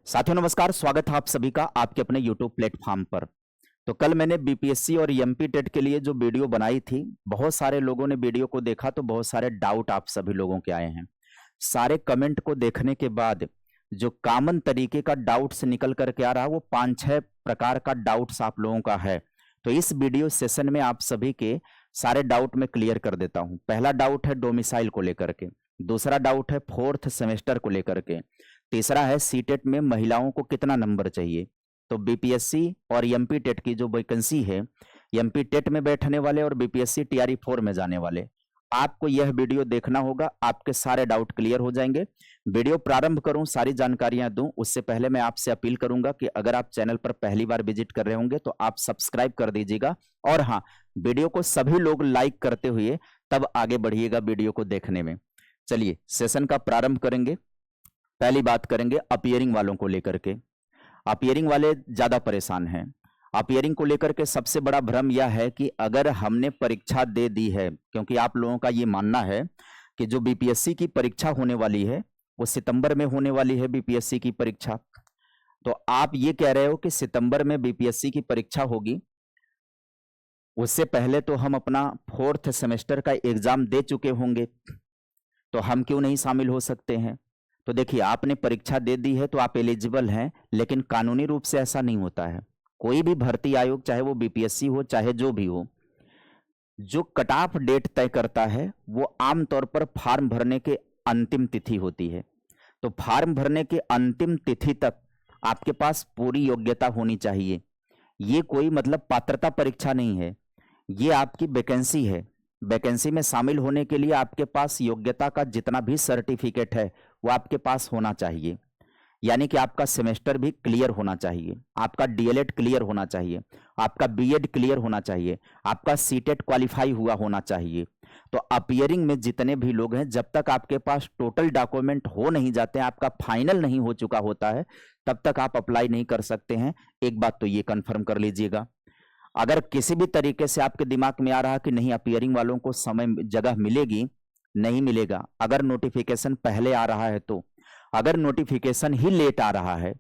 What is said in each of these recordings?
साथियों नमस्कार, स्वागत है आप सभी का आपके अपने YouTube प्लेटफॉर्म पर। तो कल मैंने बीपीएससी और एमपी टेट के लिए जो वीडियो बनाई थी, बहुत सारे लोगों ने वीडियो को देखा तो बहुत सारे डाउट आप सभी लोगों के आए हैं। सारे कमेंट को देखने के बाद जो कॉमन तरीके का डाउट्स निकल करके आ रहा है वो 5-6 प्रकार का डाउट्स आप लोगों का है। तो इस वीडियो सेशन में आप सभी के सारे डाउट में क्लियर कर देता हूं। पहला डाउट है डोमिसाइल को लेकर के, दूसरा डाउट है 4th सेमेस्टर को लेकर के, तीसरा है सीटेट में महिलाओं को कितना नंबर चाहिए। तो बीपीएससी और एमपी टेट की जो वैकेंसी है, एमपी टेट में बैठने वाले और बीपीएससी टीआरई 4 में जाने वाले, आपको यह वीडियो देखना होगा, आपके सारे डाउट क्लियर हो जाएंगे। वीडियो प्रारंभ करूं, सारी जानकारियां दूं, उससे पहले मैं आपसे अपील करूंगा कि अगर आप चैनल पर पहली बार विजिट कर रहे होंगे तो आप सब्सक्राइब कर दीजिएगा और हाँ, वीडियो को सभी लोग लाइक करते हुए तब आगे बढ़िएगा वीडियो को देखने में। चलिए सेशन का प्रारंभ करेंगे। पहली बात करेंगे अपीयरिंग वालों को लेकर के। अपीयरिंग वाले ज्यादा परेशान हैं। अपीयरिंग को लेकर के सबसे बड़ा भ्रम यह है कि अगर हमने परीक्षा दे दी है, क्योंकि आप लोगों का ये मानना है कि जो बीपीएससी की परीक्षा होने वाली है वो सितंबर में होने वाली है बीपीएससी की परीक्षा। तो आप ये कह रहे हो कि सितंबर में बीपीएससी की परीक्षा होगी, उससे पहले तो हम अपना 4th सेमेस्टर का एग्जाम दे चुके होंगे, तो हम क्यों नहीं शामिल हो सकते हैं। तो देखिए, आपने परीक्षा दे दी है तो आप एलिजिबल हैं, लेकिन कानूनी रूप से ऐसा नहीं होता है। कोई भी भर्ती आयोग, चाहे वो बीपीएससी हो चाहे जो भी हो, जो कट ऑफ डेट तय करता है वो आमतौर पर फार्म भरने के अंतिम तिथि होती है। तो फार्म भरने के अंतिम तिथि तक आपके पास पूरी योग्यता होनी चाहिए। ये कोई मतलब पात्रता परीक्षा नहीं है, ये आपकी वैकेंसी है। वैकेंसी में शामिल होने के लिए आपके पास योग्यता का जितना भी सर्टिफिकेट है वो आपके पास होना चाहिए। यानी कि आपका सेमेस्टर भी क्लियर होना चाहिए, आपका डीएलएड क्लियर होना चाहिए, आपका बीएड क्लियर होना चाहिए, आपका सीटेट क्वालिफाई हुआ होना चाहिए। तो अपीयरिंग में जितने भी लोग हैं, जब तक आपके पास टोटल डॉक्यूमेंट हो नहीं जाते, आपका फाइनल नहीं हो चुका होता है, तब तक आप अप्लाई नहीं कर सकते हैं। एक बात तो ये कंफर्म कर लीजिएगा। अगर किसी भी तरीके से आपके दिमाग में आ रहा कि नहीं अपीयरिंग वालों को समय जगह मिलेगी, नहीं मिलेगा। अगर नोटिफिकेशन पहले आ रहा है तो, अगर नोटिफिकेशन ही लेट आ रहा है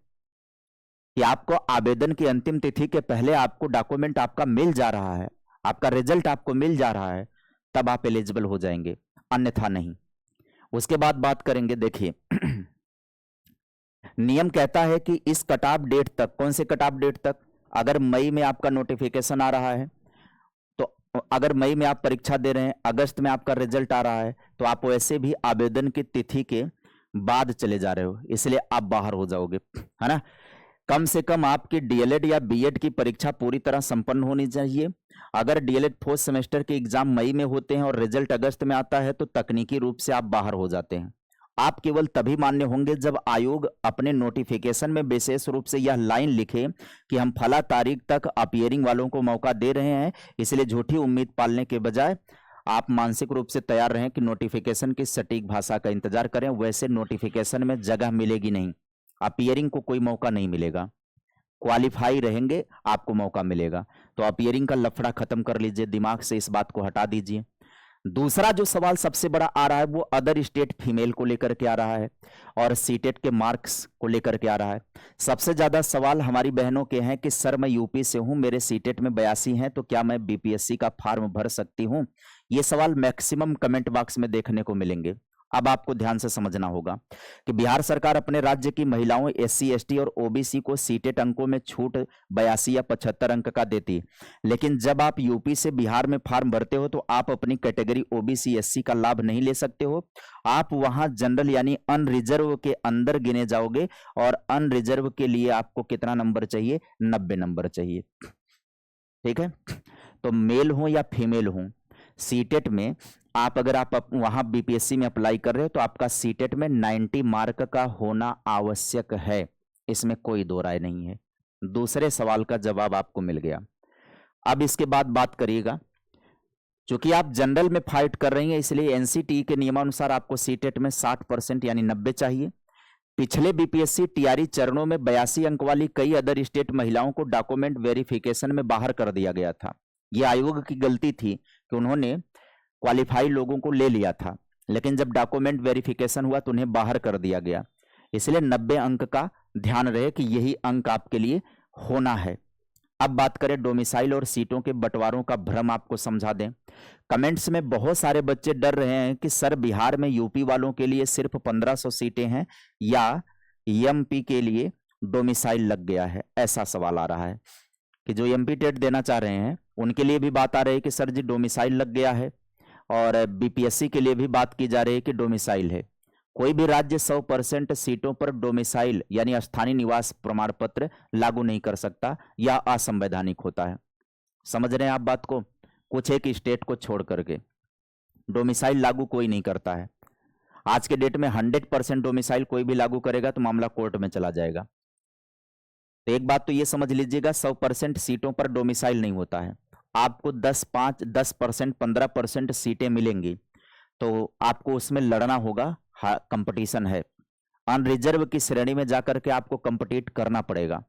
कि आपको आवेदन की अंतिम तिथि के पहले आपको डॉक्यूमेंट आपका मिल जा रहा है, आपका रिजल्ट आपको मिल जा रहा है, तब आप एलिजिबल हो जाएंगे, अन्यथा नहीं। उसके बाद बात करेंगे, देखिए नियम कहता है कि इस कट ऑफ डेट तक, कौन से कट ऑफ डेट तक, अगर मई में आपका नोटिफिकेशन आ रहा है तो अगर मई में आप परीक्षा दे रहे हैं, अगस्त में आपका रिजल्ट आ रहा है, तो आप वैसे भी आवेदन की तिथि के बाद चले जा रहे हो, इसलिए आप बाहर हो जाओगे, है ना। कम से कम आपकी डीएलएड या बीएड की परीक्षा पूरी तरह संपन्न होनी चाहिए। अगर डीएलएड 4th सेमेस्टर के एग्जाम मई में होते हैं और रिजल्ट अगस्त में आता है तो तकनीकी रूप से आप बाहर हो जाते हैं। आप केवल तभी मान्य होंगे जब आयोग अपने नोटिफिकेशन में विशेष रूप से यह लाइन लिखे कि हम फला तारीख तक अपीयरिंग वालों को मौका दे रहे हैं, इसलिए झूठी उम्मीद पालने के बजाय आप मानसिक रूप से तैयार रहें कि नोटिफिकेशन की सटीक भाषा का इंतजार करें। वैसे नोटिफिकेशन में जगह मिलेगी नहीं, अपीयरिंग को कोई मौका नहीं मिलेगा, क्वालिफाई रहेंगे आपको मौका मिलेगा। तो अपीयरिंग का लफड़ा खत्म कर लीजिए, दिमाग से इस बात को हटा दीजिए। दूसरा जो सवाल सबसे बड़ा आ रहा है वो अदर स्टेट फीमेल को लेकर के आ रहा है और सीटेट के मार्क्स को लेकर के आ रहा है। सबसे ज्यादा सवाल हमारी बहनों के हैं कि सर मैं यूपी से हूं, मेरे सीटेट में 82 हैं, तो क्या मैं बीपीएससी का फॉर्म भर सकती हूं। ये सवाल मैक्सिमम कमेंट बॉक्स में देखने को मिलेंगे। अब आपको ध्यान से समझना होगा कि बिहार सरकार अपने राज्य की महिलाओं, एससी एसटी और ओबीसी को सीटेट अंकों में छूट 82 या 75 अंक का देती है, लेकिन जब आप यूपी से बिहार में फॉर्म भरते हो तो आप अपनी कैटेगरी ओबीसी एससी का लाभ नहीं ले सकते हो। आप वहां जनरल यानी अनरिजर्व के अंदर गिने जाओगे और अनरिजर्व के लिए आपको कितना नंबर चाहिए, 90 नंबर चाहिए। ठीक है, तो मेल हो या फीमेल हो, सीटेट में आप अगर आप वहां बीपीएससी में अप्लाई कर रहे हो तो आपका सीटेट में 90 मार्क का होना आवश्यक है, इसमें कोई दो राय नहीं है। दूसरे सवाल का जवाब आपको मिल गया। अब इसके बाद बात करिएगा, चूंकि आप जनरल में फाइट कर रही हैं इसलिए एनसीटी के नियमानुसार आपको सीटेट में 60% यानी 90 चाहिए। पिछले बीपीएससी टीआरई चरणों में 82 अंक वाली कई अदर स्टेट महिलाओं को डॉक्यूमेंट वेरिफिकेशन में बाहर कर दिया गया था। यह आयोग की गलती थी कि उन्होंने क्वालिफाई लोगों को ले लिया था, लेकिन जब डॉक्यूमेंट वेरिफिकेशन हुआ तो उन्हें बाहर कर दिया गया। इसलिए 90 अंक का ध्यान रहे कि यही अंक आपके लिए होना है। अब बात करें डोमिसाइल और सीटों के बंटवारों का भ्रम आपको समझा दें। कमेंट्स में बहुत सारे बच्चे डर रहे हैं कि सर बिहार में यूपी वालों के लिए सिर्फ 1500 सीटें हैं या एमपी के लिए डोमिसाइल लग गया है, ऐसा सवाल आ रहा है कि जो एमपी टेट देना चाह रहे हैं उनके लिए भी बात आ रही है कि सर जी डोमिसाइल लग गया है, और बीपीएससी के लिए भी बात की जा रही है कि डोमिसाइल है। कोई भी राज्य 100% सीटों पर डोमिसाइल यानी स्थानीय निवास प्रमाण पत्र लागू नहीं कर सकता या असंवैधानिक होता है। समझ रहे हैं आप बात को? कुछ एक स्टेट को छोड़ करके डोमिसाइल लागू कोई नहीं करता है। आज के डेट में 100% डोमिसाइल कोई भी लागू करेगा तो मामला कोर्ट में चला जाएगा। तो एक बात तो ये समझ लीजिएगा, 100% सीटों पर डोमिसाइल नहीं होता है। आपको 10% 15% सीटें मिलेंगी तो आपको उसमें लड़ना होगा, कंपटीशन है। अनरिजर्व की श्रेणी में जाकर के आपको कंपीट करना पड़ेगा,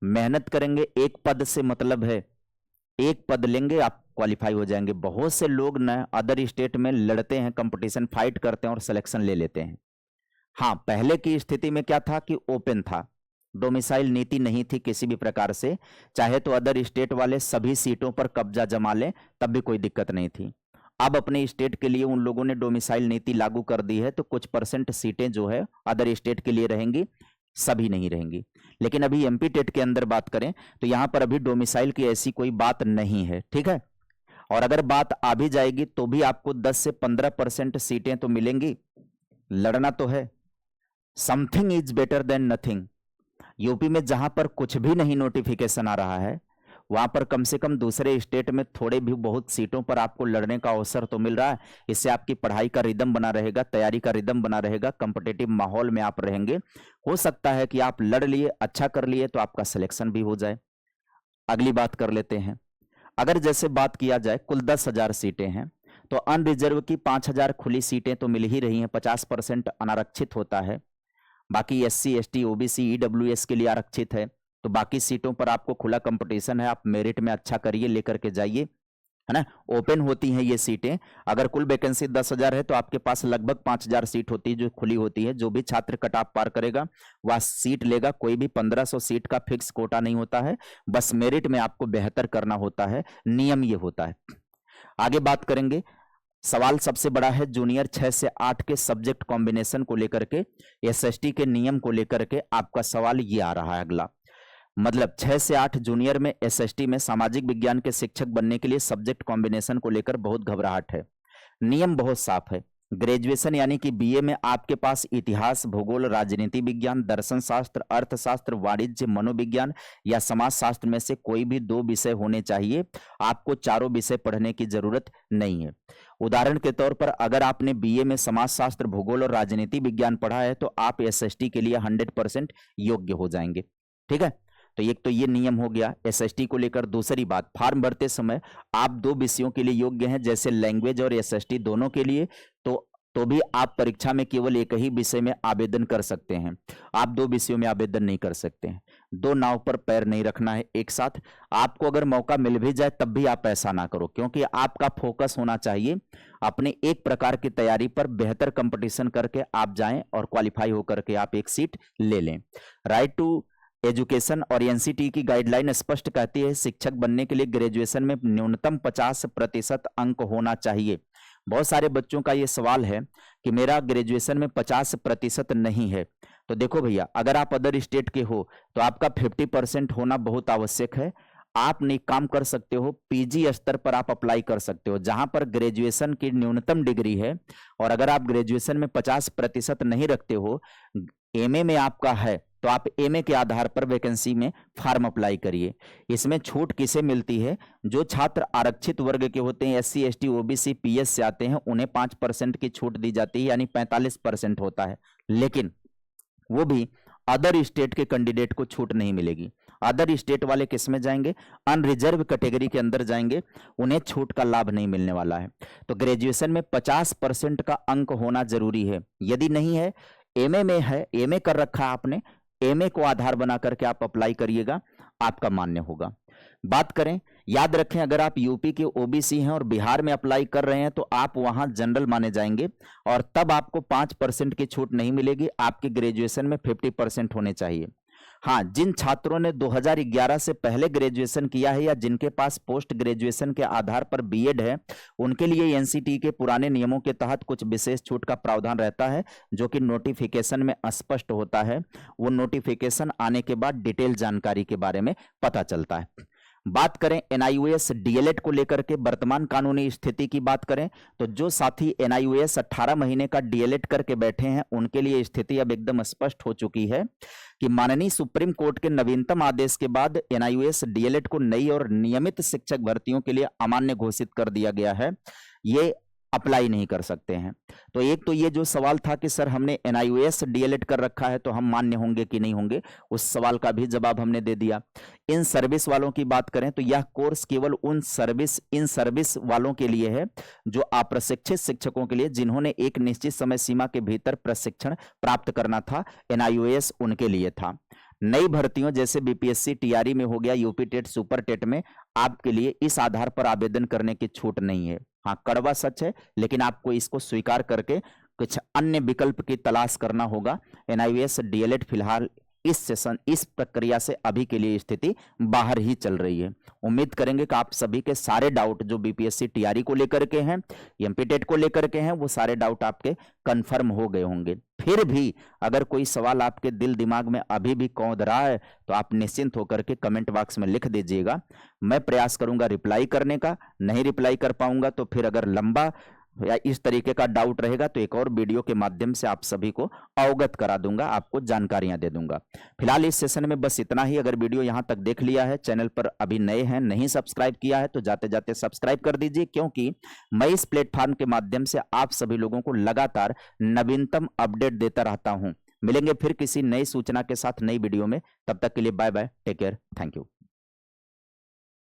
मेहनत करेंगे। एक पद से मतलब है, एक पद लेंगे आप क्वालिफाई हो जाएंगे। बहुत से लोग न अदर स्टेट में लड़ते हैं, कंपटीशन फाइट करते हैं और सिलेक्शन ले लेते हैं। हाँ, पहले की स्थिति में क्या था कि ओपन था, डोमिसाइल नीति नहीं थी किसी भी प्रकार से, चाहे तो अदर स्टेट वाले सभी सीटों पर कब्जा जमा लें तब भी कोई दिक्कत नहीं थी। अब अपने स्टेट के लिए उन लोगों ने डोमिसाइल नीति लागू कर दी है तो कुछ % सीटें जो है अदर स्टेट के लिए रहेंगी, सभी नहीं रहेंगी। लेकिन अभी एमपी टेट के अंदर बात करें तो यहां पर अभी डोमिसाइल की ऐसी कोई बात नहीं है, ठीक है। और अगर बात आ भी जाएगी तो भी आपको 10 से 15% सीटें तो मिलेंगी, लड़ना तो है। Something is better than nothing. UP में जहां पर कुछ भी नहीं नोटिफिकेशन आ रहा है, वहां पर कम से कम दूसरे स्टेट में थोड़े भी बहुत सीटों पर आपको लड़ने का अवसर तो मिल रहा है। इससे आपकी पढ़ाई का रिदम बना रहेगा, तैयारी का रिदम बना रहेगा, कंपिटेटिव माहौल में आप रहेंगे। हो सकता है कि आप लड़ लिए, अच्छा कर लिए तो आपका सिलेक्शन भी हो जाए। अगली बात कर लेते हैं। अगर जैसे बात किया जाए कुल 10,000 सीटें हैं तो अनरिजर्व की 5,000 खुली सीटें तो मिल ही रही हैं, 50% अनारक्षित होता है। बाकी SC ST OBC EWS के लिए आरक्षित है। तो बाकी सीटों पर आपको खुला कंपटीशन है, आप मेरिट में अच्छा करिए, लेकर के जाइए, है ना। ओपन होती हैं ये सीटें। अगर कुल वैकेंसी 10,000 है तो आपके पास लगभग 5,000 सीट होती है जो खुली होती है। जो भी छात्र कट ऑफ पार करेगा वह सीट लेगा। कोई भी 1500 सीट का फिक्स कोटा नहीं होता है, बस मेरिट में आपको बेहतर करना होता है, नियम ये होता है। आगे बात करेंगे। सवाल सबसे बड़ा है जूनियर 6 से 8 के सब्जेक्ट कॉम्बिनेशन को लेकर के, SST के नियम को लेकर के आपका सवाल ये आ रहा है अगला। मतलब 6 से 8 जूनियर में SST में सामाजिक विज्ञान के शिक्षक बनने के लिए सब्जेक्ट कॉम्बिनेशन को लेकर बहुत घबराहट है। नियम बहुत साफ है। ग्रेजुएशन यानी कि BA में आपके पास इतिहास, भूगोल, राजनीति विज्ञान, दर्शन शास्त्र, अर्थशास्त्र, वाणिज्य, मनोविज्ञान या समाज शास्त्र में से कोई भी 2 विषय होने चाहिए। आपको चारों विषय पढ़ने की जरूरत नहीं है। उदाहरण के तौर पर अगर आपने BA में समाज शास्त्र, भूगोल और राजनीति विज्ञान पढ़ा है तो आप SST के लिए 100% योग्य हो जाएंगे, ठीक है। तो एक तो ये नियम हो गया SST को लेकर। दूसरी बात, फॉर्म भरते समय आप 2 विषयों के लिए योग्य हैं, जैसे लैंग्वेज और SST दोनों के लिए, तो भी आप परीक्षा में केवल एक ही विषय में आवेदन कर सकते हैं। आप 2 विषयों में आवेदन नहीं कर सकते हैं। 2 नाव पर पैर नहीं रखना है एक साथ। आपको अगर मौका मिल भी जाए तब भी आप ऐसा ना करो, क्योंकि आपका फोकस होना चाहिए अपने एक प्रकार की तैयारी पर। बेहतर कंपटीशन करके आप जाएं और क्वालिफाई होकर के आप एक सीट ले लें। राइट टू एजुकेशन और NCT की गाइडलाइन स्पष्ट कहती है शिक्षक बनने के लिए ग्रेजुएशन में न्यूनतम 50% अंक होना चाहिए। बहुत सारे बच्चों का ये सवाल है कि मेरा ग्रेजुएशन में 50% नहीं है। तो देखो भैया, अगर आप अदर स्टेट के हो तो आपका 50% होना बहुत आवश्यक है। आप नहीं काम कर सकते हो, PG स्तर पर आप अप्लाई कर सकते हो जहां पर ग्रेजुएशन की न्यूनतम डिग्री है। और अगर आप ग्रेजुएशन में 50% नहीं रखते हो, MA में आपका है, तो आप MA के आधार पर वैकेंसी में फॉर्म अप्लाई करिए। इसमें छूट किसे मिलती है? जो छात्र आरक्षित वर्ग के होते हैं, SC ST OBC PS से आते हैं, उन्हें 5% की छूट दी जाती है, यानी 45% होता है। लेकिन वो भी अदर स्टेट के कैंडिडेट को छूट नहीं मिलेगी। अदर स्टेट वाले किस में जाएंगे? अनरिजर्व कैटेगरी के अंदर जाएंगे, उन्हें छूट का लाभ नहीं मिलने वाला है। तो ग्रेजुएशन में 50% का अंक होना जरूरी है। यदि नहीं है, MA में है, MA कर रखा है आपने, MA को आधार बना करके आप अप्लाई करिएगा, आपका मान्य होगा। बात करें याद रखें, अगर आप यूपी के ओबीसी हैं और बिहार में अप्लाई कर रहे हैं तो आप वहां जनरल माने जाएंगे और तब आपको 5% की छूट नहीं मिलेगी, आपके ग्रेजुएशन में 50% होने चाहिए। हाँ, जिन छात्रों ने 2011 से पहले ग्रेजुएशन किया है या जिनके पास पोस्ट ग्रेजुएशन के आधार पर बीएड है, उनके लिए एनसीटी के पुराने नियमों के तहत कुछ विशेष छूट का प्रावधान रहता है, जो कि नोटिफिकेशन में स्पष्ट होता है। वो नोटिफिकेशन आने के बाद डिटेल जानकारी के बारे में पता चलता है। बात करें एनआईओएस डीएलएड को लेकर के वर्तमान कानूनी स्थिति की बात करें तो जो साथी एनआईओएस 18 महीने का डीएलएड करके बैठे हैं, उनके लिए स्थिति अब एकदम स्पष्ट हो चुकी है कि माननीय सुप्रीम कोर्ट के नवीनतम आदेश के बाद एनआईओएस डीएलएड को नई और नियमित शिक्षक भर्तियों के लिए अमान्य घोषित कर दिया गया है। ये अप्लाई नहीं कर सकते हैं। तो एक तो ये जो सवाल था कि सर हमने एनआईओएस डीएलएड कर रखा है तो हम मान्य होंगे कि नहीं होंगे, उस सवाल का भी जवाब हमने दे दिया। इन सर्विस वालों की बात करें तो यह कोर्स केवल इन सर्विस वालों के लिए है जो अप्रशिक्षित शिक्षकों के लिए, जिन्होंने एक निश्चित समय सीमा के भीतर प्रशिक्षण प्राप्त करना था। एनआईओएस उनके लिए था। नई भर्तियों जैसे बीपीएससी टीआरई में हो गया, यूपी टेट, सुपर टेट में आपके लिए इस आधार पर आवेदन करने की छूट नहीं है। हाँ, कड़वा सच है, लेकिन आपको इसको स्वीकार करके कुछ अन्य विकल्प की तलाश करना होगा। एनआईओएस डीएलएड फिलहाल इस प्रक्रिया से अभी के लिए स्थिति बाहर ही चल रही है। उम्मीद करेंगे कि आप सभी के सारे डाउट जो बीपीएससी टीआरई को लेकर के हैं, एमपी टेट को लेकर के हैं, वो सारे डाउट आपके कंफर्म हो गए होंगे। फिर भी अगर कोई सवाल आपके दिल दिमाग में अभी भी कौंध रहा है तो आप निश्चिंत होकर के कमेंट बॉक्स में लिख दीजिएगा। मैं प्रयास करूंगा रिप्लाई करने का। नहीं रिप्लाई कर पाऊंगा तो फिर अगर लंबा या इस तरीके का डाउट रहेगा तो एक और वीडियो के माध्यम से आप सभी को अवगत करा दूंगा, आपको जानकारियां दे दूंगा। फिलहाल इस सेशन में बस इतना ही। अगर वीडियो यहां तक देख लिया है, चैनल पर अभी नए हैं, नहीं सब्सक्राइब किया है तो जाते जाते सब्सक्राइब कर दीजिए, क्योंकि मैं इस प्लेटफॉर्म के माध्यम से आप सभी लोगों को लगातार नवीनतम अपडेट देता रहता हूं। मिलेंगे फिर किसी नई सूचना के साथ नई वीडियो में। तब तक के लिए bye bye, take care, thank you.